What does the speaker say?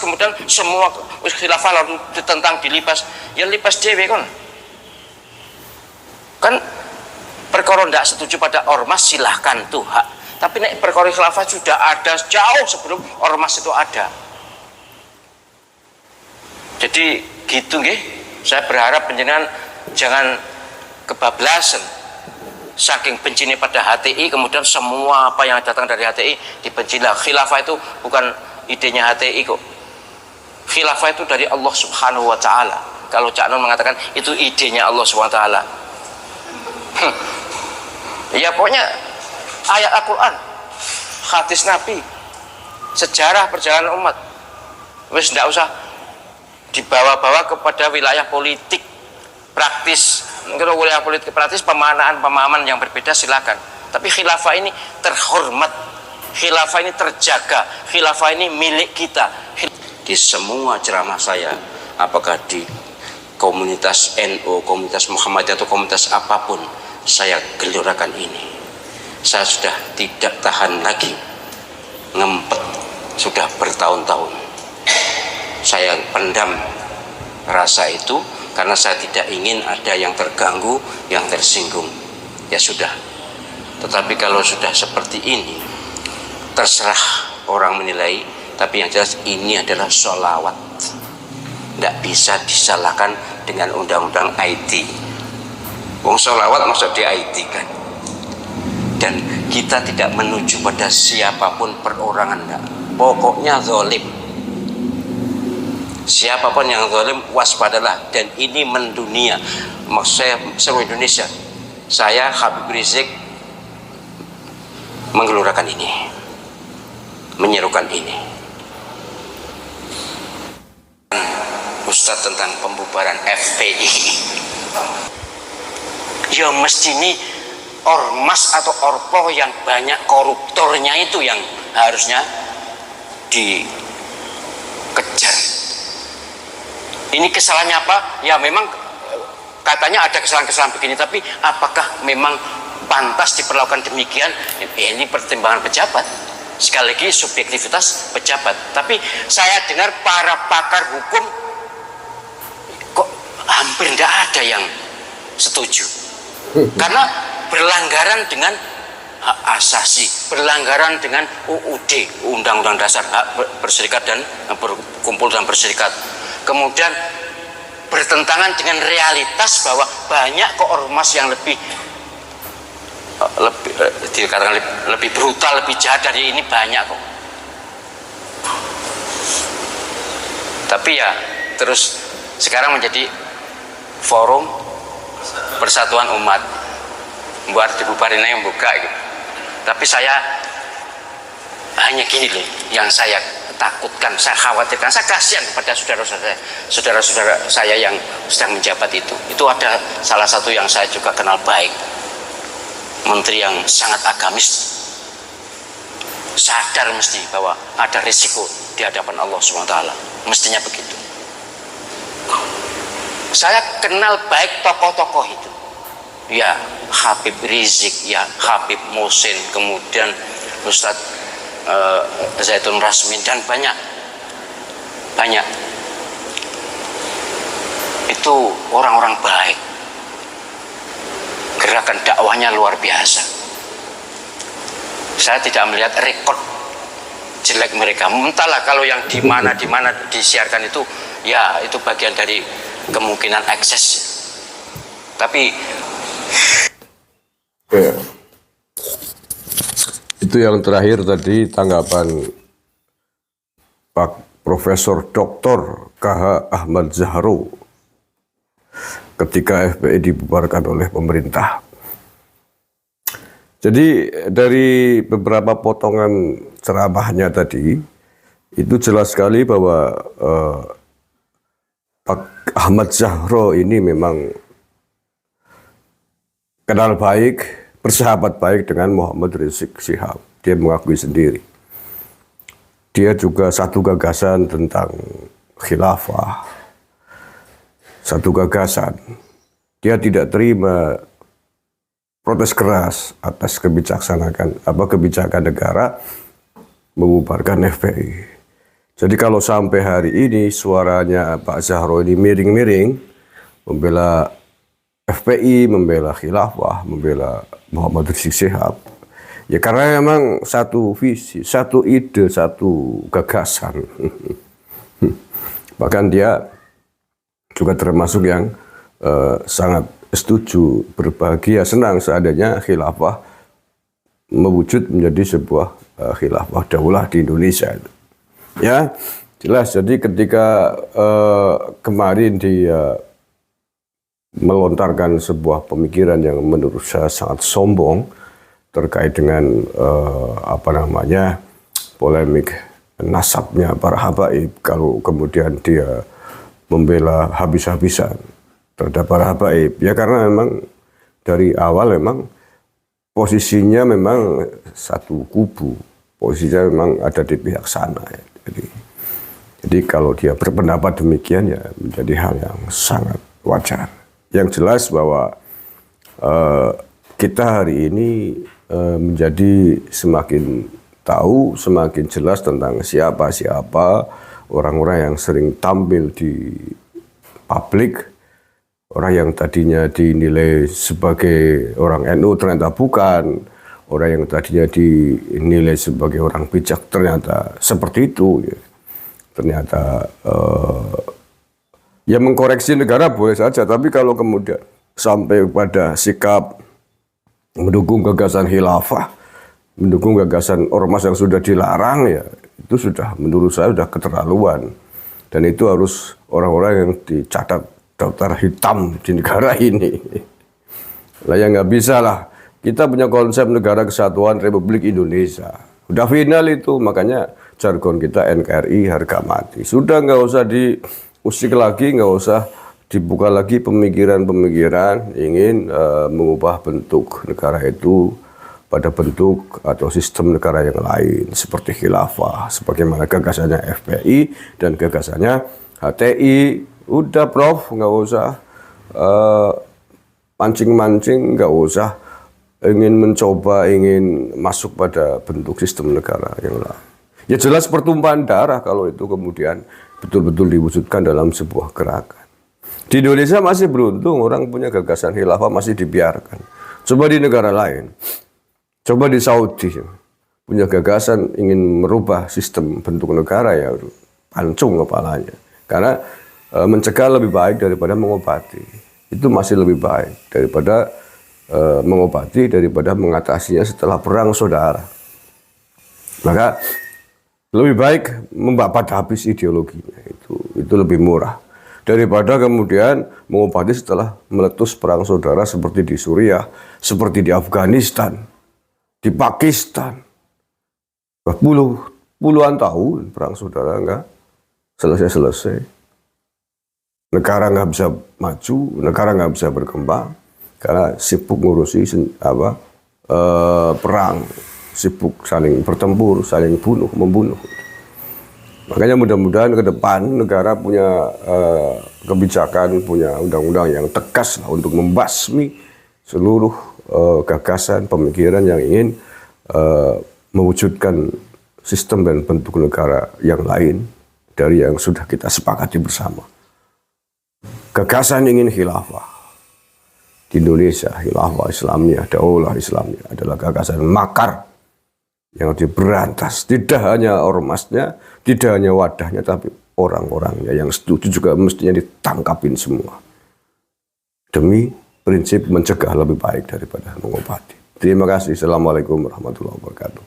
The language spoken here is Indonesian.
kemudian semua khilafah lalu ditentang, dilibas, ya libas dewe kan perkara ndak setuju pada ormas silahkan tuh hak, tapi nek perkara khilafah sudah ada jauh sebelum ormas itu ada. Jadi gitu nggih, saya berharap panjenengan jangan kebablasan saking bencinya pada HTI, kemudian semua apa yang datang dari HTI dibencilah. Khilafah itu bukan idenya HTI kok, khilafah itu dari Allah Subhanahu wa Ta'ala. Kalau Cak Nun mengatakan itu idenya Allah Subhanahu wa Ta'ala, ya pokoknya ayat Al-Quran, hadis Nabi, sejarah perjalanan umat, wis ndak usah dibawa-bawa kepada wilayah politik praktis. Kalau wilayah politik praktis pemahaman yang berbeda silakan, tapi khilafah ini terhormat, khilafah ini terjaga, khilafah ini milik kita. Di semua ceramah saya, apakah di komunitas NU, komunitas Muhammadiyah atau komunitas apapun, saya gelurakan ini. Saya sudah tidak tahan lagi ngempet, sudah bertahun-tahun saya pendam rasa itu karena saya tidak ingin ada yang terganggu, yang tersinggung. Ya sudah. Tetapi kalau sudah seperti ini, terserah orang menilai, tapi yang jelas ini adalah sholawat. Tidak bisa disalahkan dengan undang-undang IT. Wong sholawat maksud di IT kan. Dan kita tidak menuju pada siapapun perorangan, enggak. Pokoknya zalim. Siapapun yang zalim waspadalah, dan ini mendunia. Maksud saya seluruh Indonesia. Saya Habib Rizik menggelurakan ini, menyerukan ini. Ustadz tentang pembubaran FPI, ya mesti ini ormas atau orpo yang banyak koruptornya itu yang harusnya dikejar. Ini kesalahannya apa? Ya memang katanya ada kesalahan-kesalahan begini, tapi apakah memang pantas diperlakukan demikian? Ya, ini pertimbangan pejabat. Sekali lagi subjektivitas pejabat. Tapi saya dengar para pakar hukum kok hampir tidak ada yang setuju. Karena berlanggaran dengan hak asasi, berlanggaran dengan UUD, Undang-Undang Dasar Hak Berserikat dan Berkumpul dan Berserikat. Kemudian bertentangan dengan realitas bahwa banyak ormas yang dikatakan lebih brutal, lebih jahat dari ini, banyak kok. Tapi ya terus sekarang menjadi forum persatuan umat, buat dibubarin yang buka gitu. Tapi saya hanya gini loh yang saya takutkan, saya khawatirkan, saya kasihan kepada saudara-saudara saya yang sedang menjabat itu. Itu ada salah satu yang saya juga kenal baik, menteri yang sangat agamis, sadar mesti bahwa ada risiko di hadapan Allah SWT, mestinya begitu. Saya kenal baik tokoh-tokoh itu, ya Habib Rizik, ya Habib Muhsin, kemudian Ustadz Zaitun Rasmin, dan banyak itu orang-orang baik, gerakan dakwahnya luar biasa. Saya tidak melihat rekod jelek mereka. Entahlah kalau yang di mana disiarkan itu, ya itu bagian dari kemungkinan akses. Tapi itu yang terakhir tadi tanggapan Pak Profesor Dr. KH Ahmad Zahro ketika FPI dibubarkan oleh pemerintah. Jadi dari beberapa potongan ceramahnya tadi itu jelas sekali bahwa Pak Ahmad Zahro ini memang kenal baik, bersahabat baik dengan Muhammad Rizik Syihab. Dia mengakui sendiri. Dia juga satu gagasan tentang khilafah. Satu gagasan. Dia tidak terima protes keras atas kebijakan negara membubarkan FPI. Jadi kalau sampai hari ini suaranya Pak Zahro ini miring-miring, membela FPI, membela khilafah, membela Muhammad Rizik Syihab, ya karena memang satu visi, satu ide, satu gagasan. Bahkan dia juga termasuk yang sangat setuju, berbahagia, senang seandainya khilafah mewujud menjadi sebuah khilafah daulah di Indonesia. Ya, jelas. Jadi ketika kemarin dia melontarkan sebuah pemikiran yang menurut saya sangat sombong terkait dengan polemik nasabnya para habaib, kalau kemudian dia membela habis-habisan terhadap para habaib, ya karena memang dari awal memang posisinya memang satu kubu, posisinya memang ada di pihak sana. Ya. Jadi kalau dia berpendapat demikian ya menjadi hal yang sangat wajar. Yang jelas bahwa kita hari ini menjadi semakin tahu, semakin jelas tentang siapa-siapa orang-orang yang sering tampil di publik, orang yang tadinya dinilai sebagai orang NU ternyata bukan, orang yang tadinya dinilai sebagai orang bijak ternyata seperti itu. Ya. Ternyata ya mengkoreksi negara boleh saja, tapi kalau kemudian sampai pada sikap mendukung gagasan khilafah, mendukung gagasan ormas yang sudah dilarang, ya itu sudah menurut saya sudah keterlaluan. Dan itu harus orang-orang yang dicatat daftar hitam di negara ini. Lah ya nggak bisa lah. Kita punya konsep negara kesatuan Republik Indonesia. Udah final itu, makanya jargon kita NKRI harga mati. Sudah nggak usah diusik lagi, nggak usah dibuka lagi pemikiran-pemikiran ingin mengubah bentuk negara itu pada bentuk atau sistem negara yang lain seperti khilafah, sebagaimana gagasannya FPI dan gagasannya HTI. Udah Prof, nggak usah mancing-mancing, nggak usah ingin mencoba, ingin masuk pada bentuk sistem negara yang lain. Ya jelas pertumpahan darah kalau itu kemudian betul-betul diwujudkan dalam sebuah gerakan. Di Indonesia masih beruntung orang punya gagasan khilafah masih dibiarkan. Coba di negara lain, coba di Saudi, punya gagasan ingin merubah sistem bentuk negara, ya pancung kepalanya. Karena mencegah lebih baik daripada mengobati. Itu masih lebih baik daripada mengobati, daripada mengatasinya setelah perang saudara. Maka lebih baik membabat habis ideologinya, itu lebih murah daripada kemudian mengobati setelah meletus perang saudara seperti di Suriah, seperti di Afghanistan, di Pakistan. Puluhan tahun perang saudara enggak selesai-selesai. Negara nggak bisa maju, negara nggak bisa berkembang karena sibuk ngurusi perang, sibuk saling bertempur, saling membunuh. Makanya mudah-mudahan ke depan negara punya kebijakan, punya undang-undang yang tegas lah untuk membasmi seluruh gagasan, pemikiran yang ingin mewujudkan sistem dan bentuk negara yang lain dari yang sudah kita sepakati bersama. Gagasan ingin khilafah di Indonesia, khilafah Islamiyah, daulah Islamiyah adalah gagasan makar yang diberantas. Tidak hanya ormasnya, tidak hanya wadahnya, tapi orang-orangnya yang setuju juga mestinya ditangkapin semua. Demi prinsip mencegah lebih baik daripada mengobati. Terima kasih. Assalamualaikum warahmatullahi wabarakatuh.